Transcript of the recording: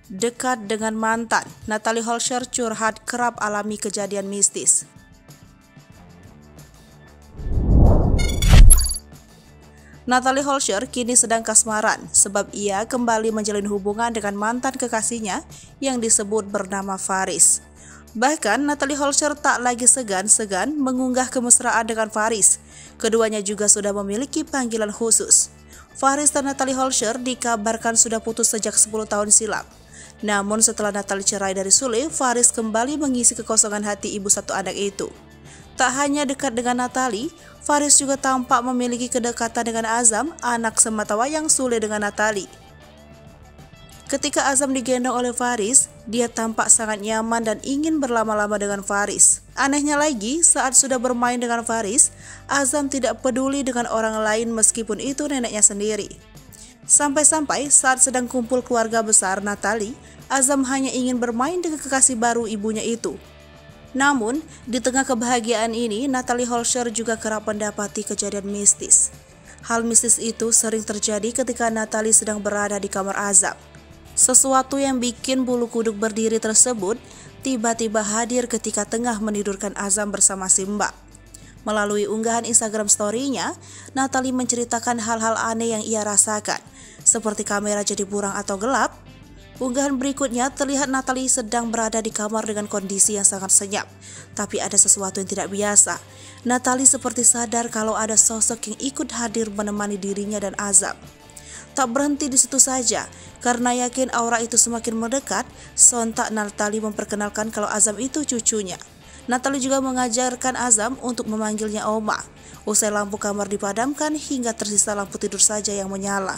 Dekat dengan mantan, Natalie Holscher curhat kerap alami kejadian mistis. Natalie Holscher kini sedang kasmaran sebab ia kembali menjalin hubungan dengan mantan kekasihnya yang disebut bernama Faris. Bahkan Natalie Holscher tak lagi segan-segan mengunggah kemesraan dengan Faris. Keduanya juga sudah memiliki panggilan khusus. Faris dan Natalie Holscher dikabarkan sudah putus sejak 10 tahun silam. Namun setelah Natalie cerai dari Sule, Faris kembali mengisi kekosongan hati ibu satu anak itu. Tak hanya dekat dengan Natalie, Faris juga tampak memiliki kedekatan dengan Azam, anak sematawayang Sule dengan Natalie. Ketika Azam digendong oleh Faris, dia tampak sangat nyaman dan ingin berlama-lama dengan Faris. Anehnya lagi, saat sudah bermain dengan Faris, Azam tidak peduli dengan orang lain meskipun itu neneknya sendiri. Sampai-sampai saat sedang kumpul keluarga besar Natalie, Azam hanya ingin bermain dengan kekasih baru ibunya itu. Namun, di tengah kebahagiaan ini, Natalie Holscher juga kerap mendapati kejadian mistis. Hal mistis itu sering terjadi ketika Natalie sedang berada di kamar Azam. Sesuatu yang bikin bulu kuduk berdiri tersebut tiba-tiba hadir ketika tengah menidurkan Azam bersama si Mbak. Melalui unggahan Instagram story-nya, Natalie menceritakan hal-hal aneh yang ia rasakan, seperti kamera jadi buram atau gelap. Unggahan berikutnya terlihat Natalie sedang berada di kamar dengan kondisi yang sangat senyap, tapi ada sesuatu yang tidak biasa. Natalie seperti sadar kalau ada sosok yang ikut hadir menemani dirinya dan Azam. Tak berhenti di situ saja, karena yakin aura itu semakin mendekat, sontak Natalie memperkenalkan kalau Azam itu cucunya. Natalie juga mengajarkan Azam untuk memanggilnya Oma. Usai lampu kamar dipadamkan hingga tersisa lampu tidur saja yang menyala.